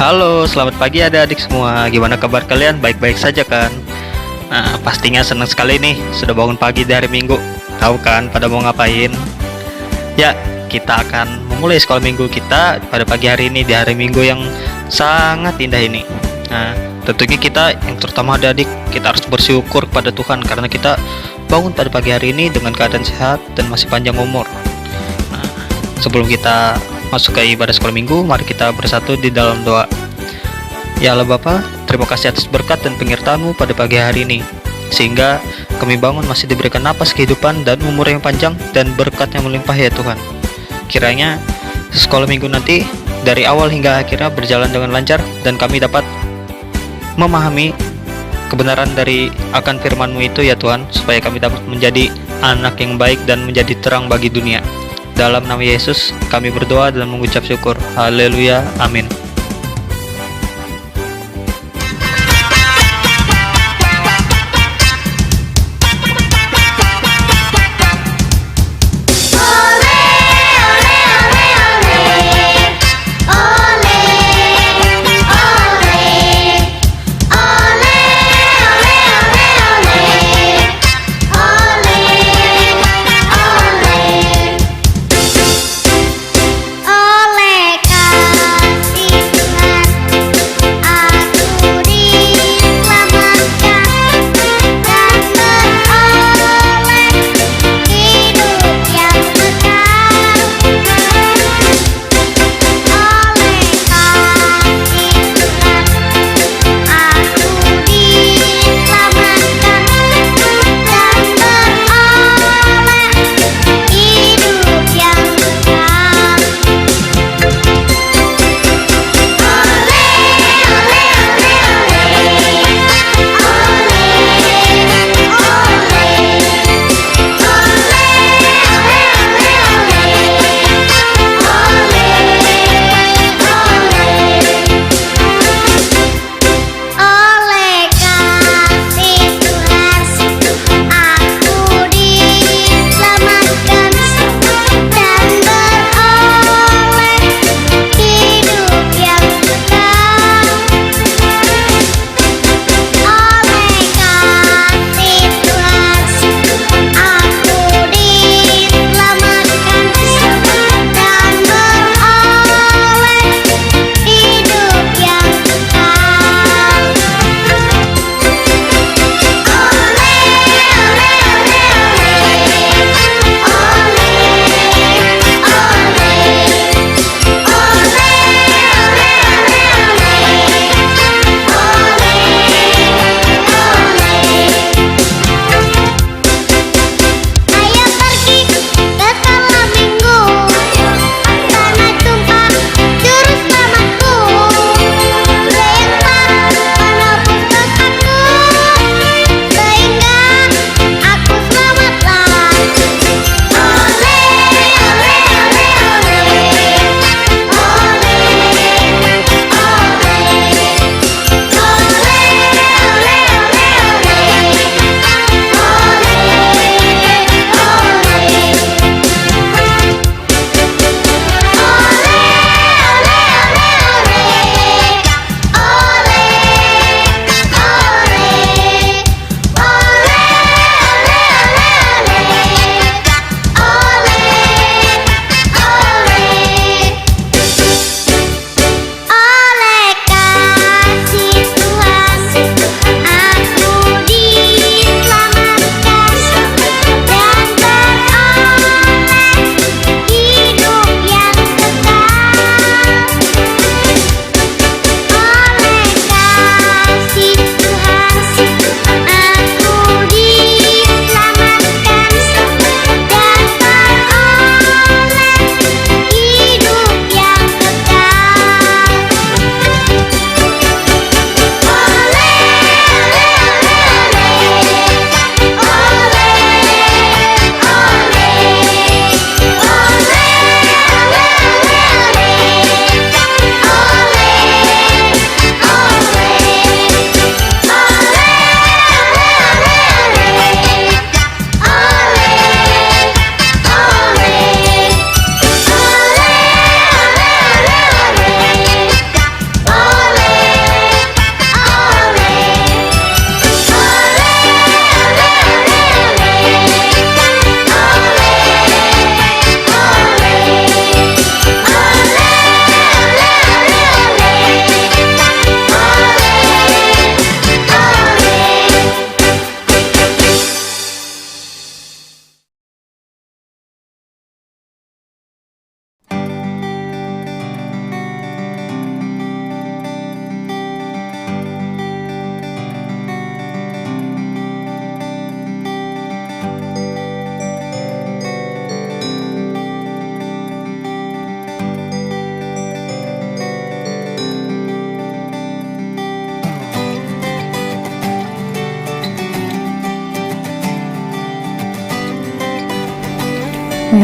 Halo, selamat pagi adik-adik semua. Gimana kabar kalian? Baik-baik saja kan? Nah, pastinya senang sekali nih sudah bangun pagi di hari Minggu. Tahu kan pada mau ngapain? Ya, kita akan memulai sekolah minggu kita pada pagi hari ini di hari Minggu yang sangat indah ini. Nah, tentunya kita yang terutama adik-adik, kita harus bersyukur kepada Tuhan karena kita bangun pada pagi hari ini dengan keadaan sehat dan masih panjang umur. Nah, sebelum kita masuk ke ibadah sekolah minggu, mari kita bersatu di dalam doa. Ya Allah Bapa, terima kasih atas berkat dan penyertaan-Mu pada pagi hari ini, sehingga kami bangun masih diberikan napas kehidupan dan umur yang panjang dan berkat yang melimpah ya Tuhan. Kiranya sekolah minggu nanti dari awal hingga akhirnya berjalan dengan lancar dan kami dapat memahami kebenaran dari akan firman-Mu itu ya Tuhan, supaya kami dapat menjadi anak yang baik dan menjadi terang bagi dunia. Dalam nama Yesus kami berdoa dan mengucap syukur. Haleluya, amin. Oleh kasih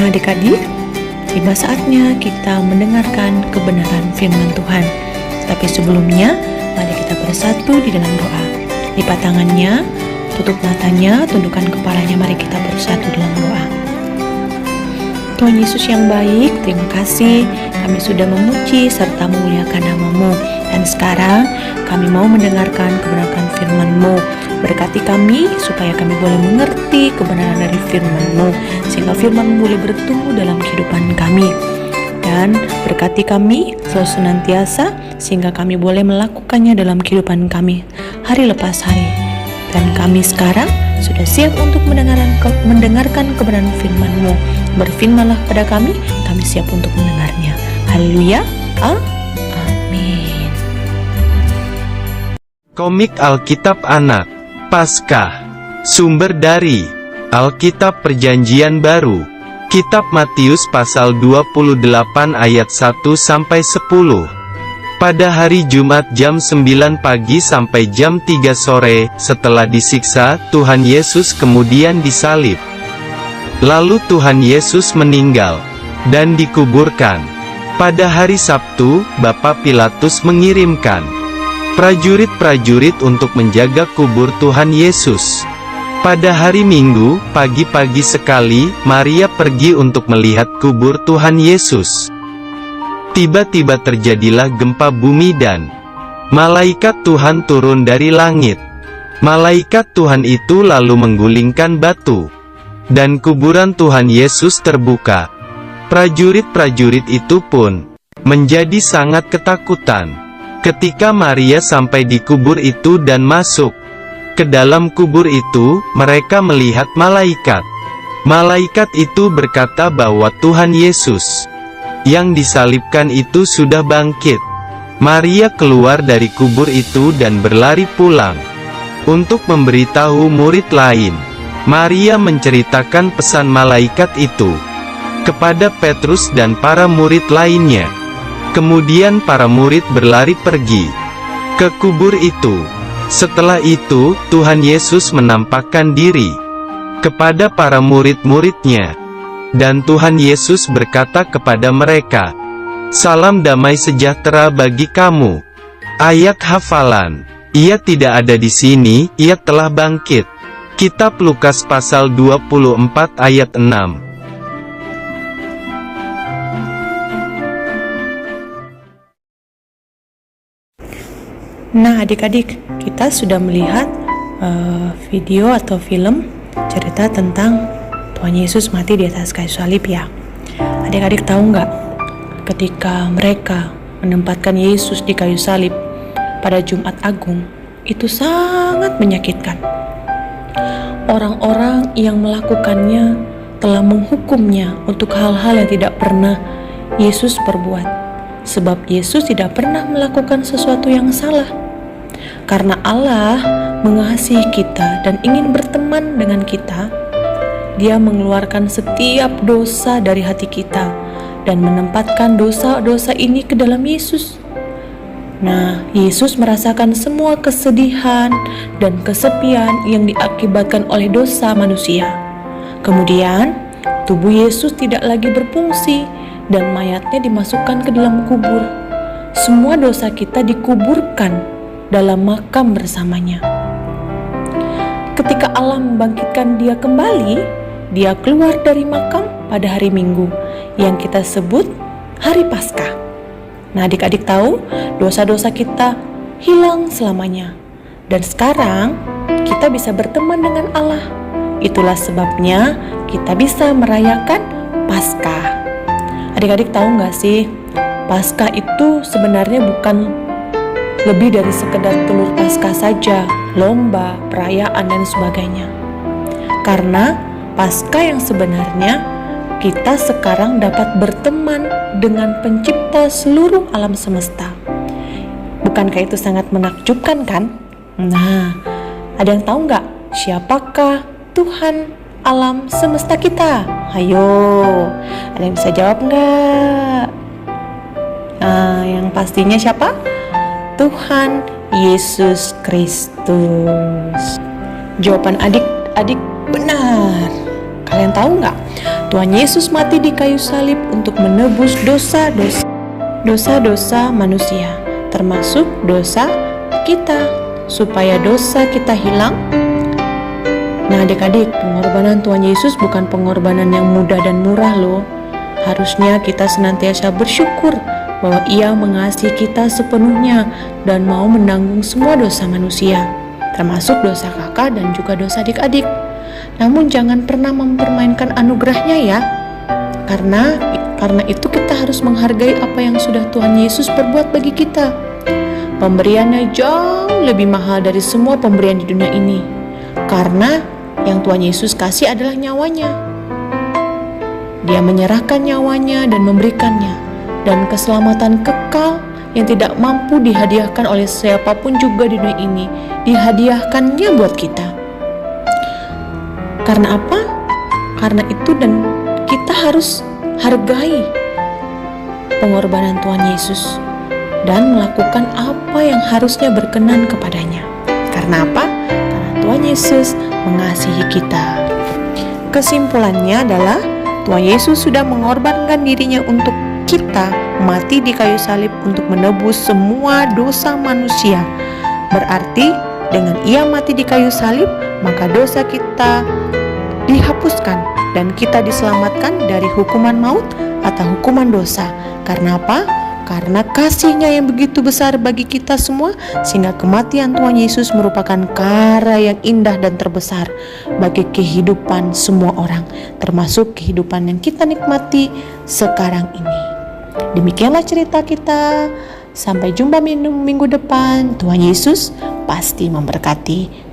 Nah adik-adik, tiba saatnya kita mendengarkan kebenaran firman Tuhan. Tapi sebelumnya, mari kita bersatu di dalam doa. Lipat tangannya, tutup matanya, tundukkan kepalanya, mari kita bersatu dalam doa. Tuhan Yesus yang baik, terima kasih kami sudah memuji serta memuliakan nama-Mu. Dan sekarang kami mau mendengarkan kebenaran firman-Mu. Berkati kami supaya kami boleh mengerti kebenaran dari firman-Mu, sehingga firman-Mu boleh bertumbuh dalam kehidupan kami. Dan berkati kami selalu senantiasa, sehingga kami boleh melakukannya dalam kehidupan kami hari lepas hari. Dan kami sekarang sudah siap untuk mendengarkan kebenaran firman-Mu. Berfirmanlah pada kami siap untuk mendengarnya. Haleluya. Amin. Komik Alkitab Anak Paskah. Sumber dari Alkitab Perjanjian Baru. Kitab Matius pasal 28 ayat 1-10. Pada hari Jumat jam 9 pagi sampai jam 3 sore, setelah disiksa, Tuhan Yesus kemudian disalib. Lalu Tuhan Yesus meninggal dan dikuburkan. Pada hari Sabtu, Bapak Pilatus mengirimkan prajurit-prajurit untuk menjaga kubur Tuhan Yesus. Pada hari Minggu, pagi-pagi sekali, Maria pergi untuk melihat kubur Tuhan Yesus. Tiba-tiba terjadilah gempa bumi dan malaikat Tuhan turun dari langit. Malaikat Tuhan itu lalu menggulingkan batu, dan kuburan Tuhan Yesus terbuka. Prajurit-prajurit itu pun menjadi sangat ketakutan ketika Maria sampai di kubur itu dan masuk ke dalam kubur itu. Mereka melihat malaikat. Malaikat itu berkata bahwa Tuhan Yesus yang disalibkan itu sudah bangkit. Maria keluar dari kubur itu dan berlari pulang untuk memberitahu murid lain. Maria menceritakan pesan malaikat itu kepada Petrus dan para murid lainnya. Kemudian para murid berlari pergi ke kubur itu. Setelah itu, Tuhan Yesus menampakkan diri kepada para murid-muridnya. Dan Tuhan Yesus berkata kepada mereka, "Salam damai sejahtera bagi kamu." Ayat hafalan. Ia tidak ada di sini, ia telah bangkit. Kitab Lukas pasal 24 ayat 6. Nah adik-adik, kita sudah melihat video atau film cerita tentang Tuhan Yesus mati di atas kayu salib ya. Adik-adik tahu nggak, ketika mereka menempatkan Yesus di kayu salib pada Jumat Agung, itu sangat menyakitkan. Orang-orang yang melakukannya telah menghukumnya untuk hal-hal yang tidak pernah Yesus perbuat. Sebab Yesus tidak pernah melakukan sesuatu yang salah. Karena Allah mengasihi kita dan ingin berteman dengan kita, Dia mengeluarkan setiap dosa dari hati kita dan menempatkan dosa-dosa ini ke dalam Yesus. Nah, Yesus merasakan semua kesedihan dan kesepian yang diakibatkan oleh dosa manusia. Kemudian, tubuh Yesus tidak lagi berfungsi dan mayatnya dimasukkan ke dalam kubur. Semua dosa kita dikuburkan dalam makam bersamanya. Ketika Allah membangkitkan Dia kembali, Dia keluar dari makam pada hari Minggu yang kita sebut Hari Paskah. Nah, adik-adik tahu, dosa-dosa kita hilang selamanya. Dan sekarang kita bisa berteman dengan Allah. Itulah sebabnya kita bisa merayakan Paskah. Adik-adik tahu nggak sih, Paskah itu sebenarnya bukan lebih dari sekedar telur Paskah saja, lomba, perayaan, dan sebagainya. Karena Paskah yang sebenarnya, kita sekarang dapat berteman dengan pencipta seluruh alam semesta. Bukankah itu sangat menakjubkan kan? Nah, ada yang tahu nggak siapakah Tuhan alam semesta kita? Ayo, ada yang bisa jawab nggak? Nah, yang pastinya siapa? Tuhan Yesus Kristus. Jawaban adik-adik benar. Kalian tahu nggak? Tuhan Yesus mati di kayu salib untuk menebus dosa-dosa manusia, termasuk dosa kita, supaya dosa kita hilang. Nah adik-adik, pengorbanan Tuhan Yesus bukan pengorbanan yang mudah dan murah loh. Harusnya kita senantiasa bersyukur bahwa Ia mengasihi kita sepenuhnya dan mau menanggung semua dosa manusia, termasuk dosa kakak dan juga dosa adik-adik. Namun jangan pernah mempermainkan anugerahnya ya. Karena itu kita harus menghargai apa yang sudah Tuhan Yesus perbuat bagi kita. Pemberiannya jauh lebih mahal dari semua pemberian di dunia ini. Karena yang Tuhan Yesus kasih adalah nyawanya. Dia menyerahkan nyawanya dan memberikannya, dan keselamatan kekal yang tidak mampu dihadiahkan oleh siapapun juga di dunia ini, dihadiahkannya buat kita. Karena apa? Karena itu, dan kita harus hargai pengorbanan Tuhan Yesus dan melakukan apa yang harusnya berkenan kepadanya. Karena apa? Karena Tuhan Yesus mengasihi kita. Kesimpulannya adalah Tuhan Yesus sudah mengorbankan dirinya untuk kita, mati di kayu salib untuk menebus semua dosa manusia. Berarti dengan Ia mati di kayu salib, maka dosa kita dihapuskan dan kita diselamatkan dari hukuman maut atau hukuman dosa. Karena apa? Karena kasih-Nya yang begitu besar bagi kita semua, sehingga kematian Tuhan Yesus merupakan karya yang indah dan terbesar bagi kehidupan semua orang, termasuk kehidupan yang kita nikmati sekarang ini. Demikianlah cerita kita. Sampai jumpa minggu depan. Tuhan Yesus pasti memberkati.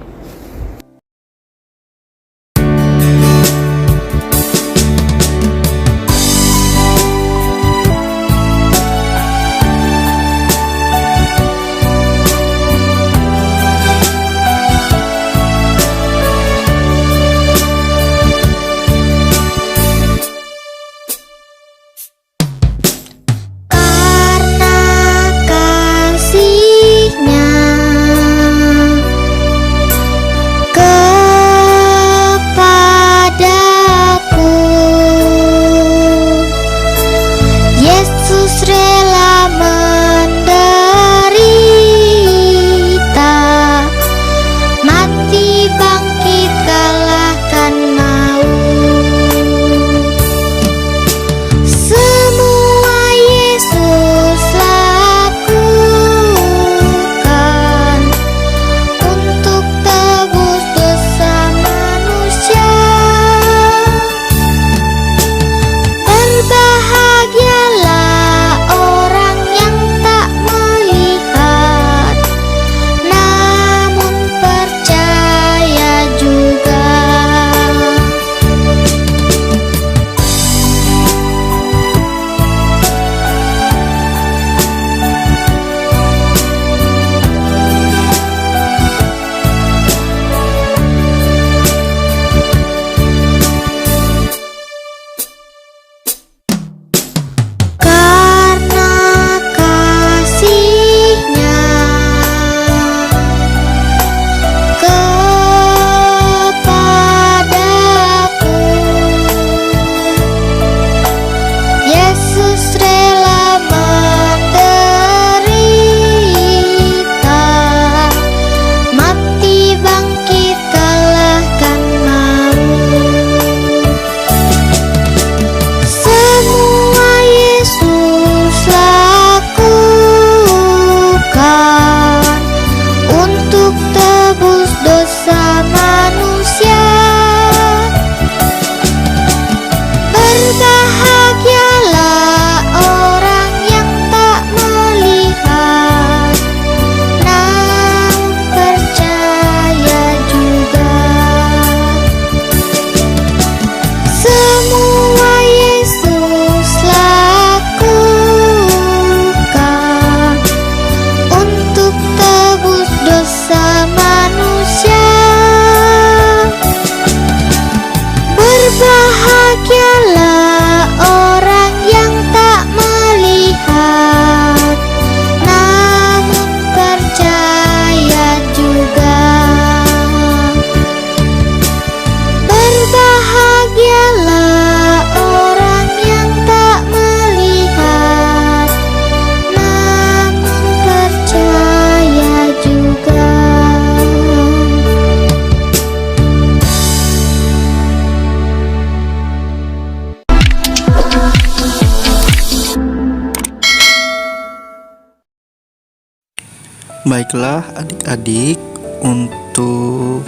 Baiklah adik-adik, untuk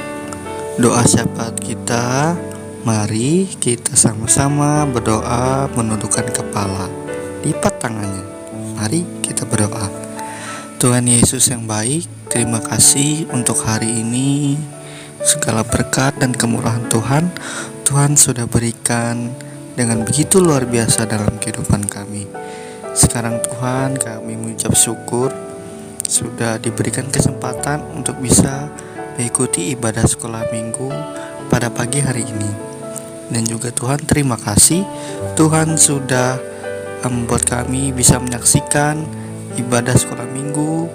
doa syafaat kita, mari kita sama-sama berdoa menundukkan kepala, lipat tangannya. Mari kita berdoa. Tuhan Yesus yang baik, terima kasih untuk hari ini. Segala berkat dan kemurahan Tuhan sudah berikan dengan begitu luar biasa dalam kehidupan kami. Sekarang Tuhan, kami mengucap syukur sudah diberikan kesempatan untuk bisa mengikuti ibadah sekolah minggu pada pagi hari ini. Dan juga Tuhan, terima kasih Tuhan sudah membuat kami bisa menyaksikan ibadah sekolah minggu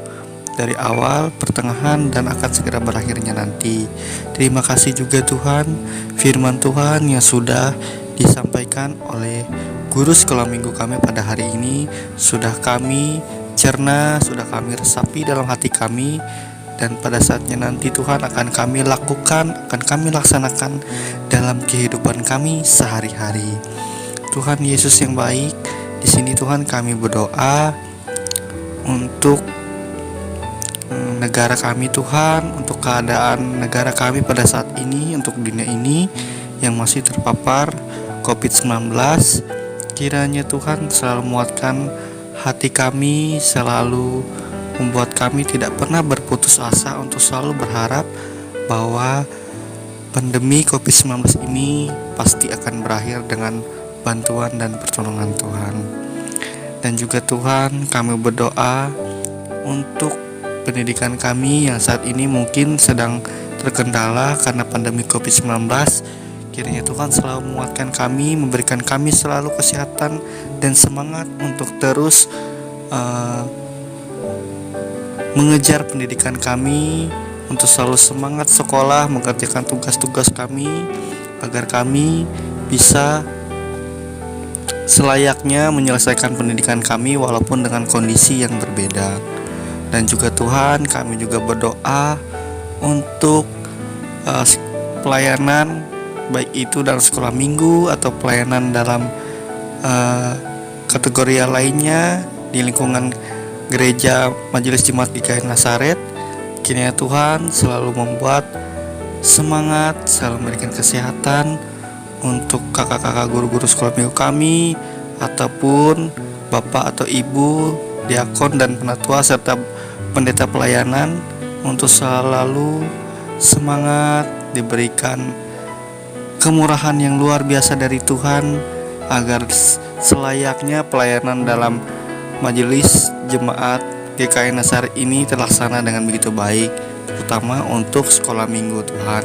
dari awal, pertengahan, dan akan segera berakhirnya nanti. Terima kasih juga Tuhan, firman Tuhan yang sudah disampaikan oleh guru sekolah minggu kami pada hari ini sudah kami cerna, sudah kami resapi dalam hati kami, dan pada saatnya nanti Tuhan akan kami lakukan, akan kami laksanakan dalam kehidupan kami sehari-hari. Tuhan Yesus yang baik, di sini Tuhan kami berdoa untuk negara kami Tuhan, untuk keadaan negara kami pada saat ini, untuk dunia ini yang masih terpapar COVID-19. Kiranya Tuhan selalu menguatkan hati kami, selalu membuat kami tidak pernah berputus asa untuk selalu berharap bahwa pandemi COVID-19 ini pasti akan berakhir dengan bantuan dan pertolongan Tuhan. Dan juga Tuhan, kami berdoa untuk pendidikan kami yang saat ini mungkin sedang terkendala karena pandemi COVID-19. Kiranya Tuhan selalu menguatkan kami, memberikan kami selalu kesehatan dan semangat untuk terus mengejar pendidikan kami, untuk selalu semangat sekolah, mengerjakan tugas-tugas kami, agar kami bisa selayaknya menyelesaikan pendidikan kami walaupun dengan kondisi yang berbeda. Dan juga Tuhan, kami juga berdoa untuk pelayanan, baik itu dalam sekolah minggu atau pelayanan dalam kategori lainnya di lingkungan gereja Majelis Jemaat GKI Nazaret. Kiranya Tuhan selalu membuat semangat, selalu memberikan kesehatan untuk kakak-kakak guru-guru sekolah minggu kami, ataupun bapak atau ibu diakon dan penatua serta pendeta pelayanan, untuk selalu semangat, diberikan kemurahan yang luar biasa dari Tuhan agar selayaknya pelayanan dalam Majelis Jemaat GKI Nazaret ini terlaksana dengan begitu baik, terutama untuk sekolah minggu Tuhan.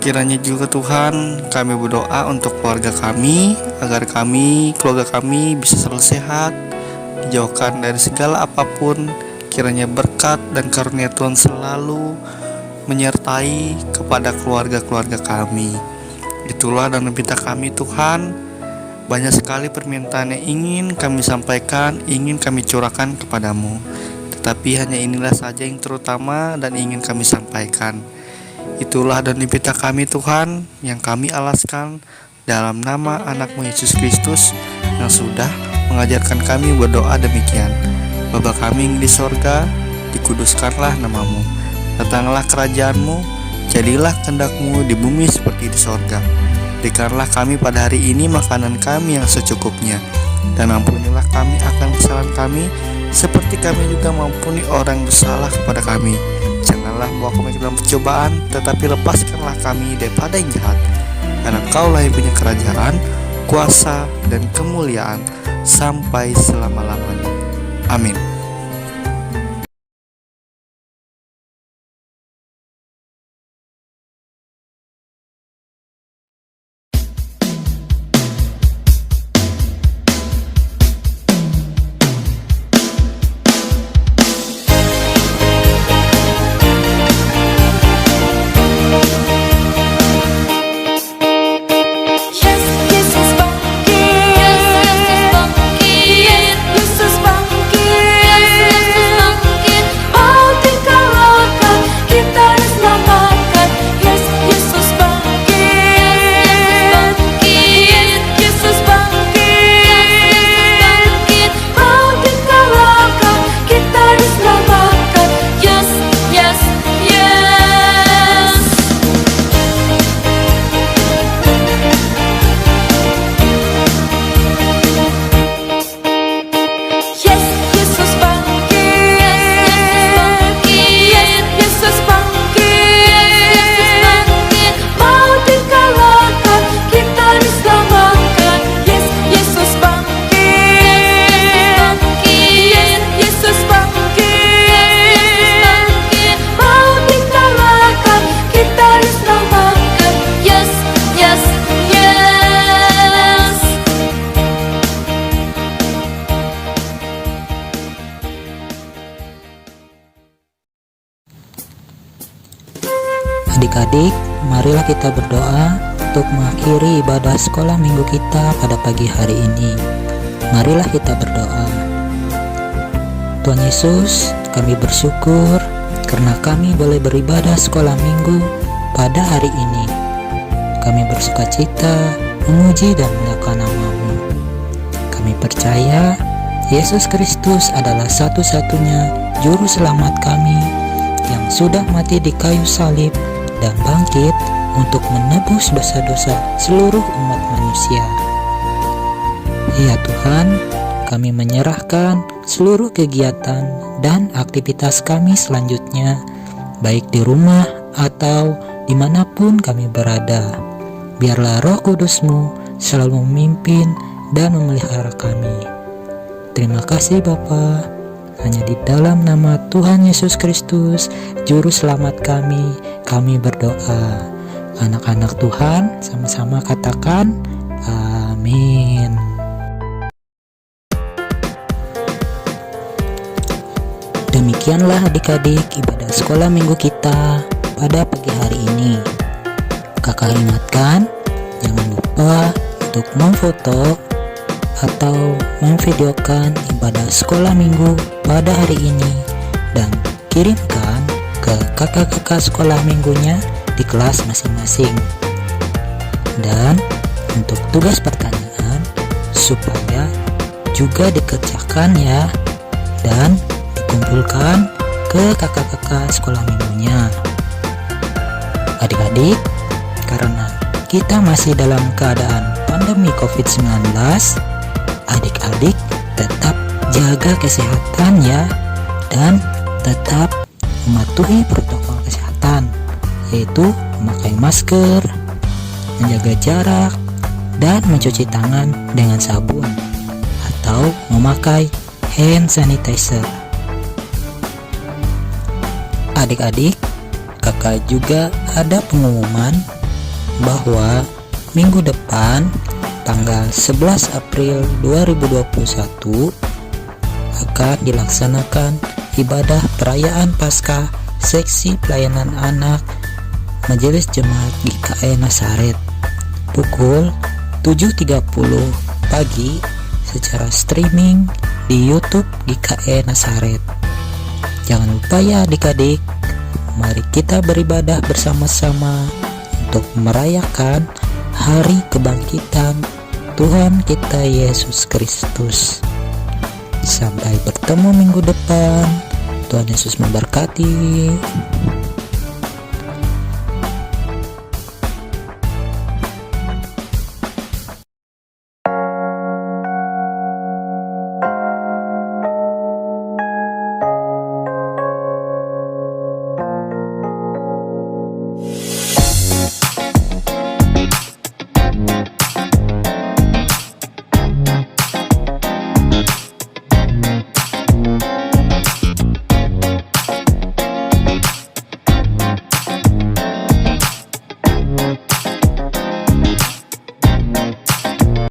Kiranya juga Tuhan, kami berdoa untuk keluarga kami, agar keluarga kami bisa selalu sehat, dijauhkan dari segala apapun. Kiranya berkat dan karunia Tuhan selalu menyertai kepada keluarga-keluarga kami. Itulah dan minta kami Tuhan. Banyak sekali permintaan yang ingin kami sampaikan, ingin kami curahkan kepadamu, tetapi hanya inilah saja yang terutama dan ingin kami sampaikan. Itulah dan minta kami Tuhan, yang kami alaskan dalam nama anak-Mu Yesus Kristus yang sudah mengajarkan kami berdoa demikian. Bapa kami yang di sorga, dikuduskanlah nama-Mu. Datanglah kerajaan-Mu, jadilah kehendak-Mu di bumi seperti di sorga. Berikanlah kami pada hari ini makanan kami yang secukupnya, dan ampunilah kami akan kesalahan kami, seperti kami juga mengampuni orang yang bersalah kepada kami. Janganlah membawa kami ke dalam percobaan, tetapi lepaskanlah kami daripada yang jahat. Karena Engkau-lah yang punya kerajaan, kuasa, dan kemuliaan sampai selama-lamanya. Amin. Yesus bangkit, Adik-adik, marilah kita berdoa untuk mengakhiri ibadah sekolah minggu kita pada pagi hari ini. Marilah kita berdoa. Tuhan Yesus, kami bersyukur karena kami boleh beribadah sekolah minggu pada hari ini. Kami bersukacita memuji dan memuliakan nama-Mu. Kami percaya Yesus Kristus adalah satu-satunya juru selamat kami yang sudah mati di kayu salib dan bangkit untuk menebus dosa-dosa seluruh umat manusia. Ya Tuhan, kami menyerahkan seluruh kegiatan dan aktivitas kami selanjutnya, baik di rumah atau dimanapun kami berada. Biarlah Roh Kudus-Mu selalu memimpin dan memelihara kami. Terima kasih Bapa. Hanya di dalam nama Tuhan Yesus Kristus, Juru Selamat kami berdoa. Anak-anak Tuhan, sama-sama katakan amin. Demikianlah adik-adik ibadah sekolah minggu kita pada pagi hari ini. Kakak ingatkan, jangan lupa untuk memfoto atau memvideokan ibadah sekolah minggu pada hari ini dan kirimkan ke kakak-kakak sekolah minggunya di kelas masing-masing. Dan untuk tugas pertanyaan supaya juga dikerjakan ya, dan dikumpulkan ke kakak-kakak sekolah minggunya. Adik-adik, karena kita masih dalam keadaan pandemi COVID-19, adik-adik tetap jaga kesehatan ya, dan tetap mematuhi protokol kesehatan, yaitu memakai masker, menjaga jarak, dan mencuci tangan dengan sabun atau memakai hand sanitizer. Adik-adik, kakak juga ada pengumuman bahwa minggu depan tanggal 11 April 2021 akan dilaksanakan ibadah perayaan Paskah seksi pelayanan anak Majelis Jemaat GKE Nasaret pukul 7.30 pagi secara streaming di YouTube GKE Nasaret. Jangan lupa ya adik-adik, mari kita beribadah bersama-sama untuk merayakan hari kebangkitan Tuhan kita Yesus Kristus. Sampai bertemu minggu depan. Tuhan Yesus memberkati.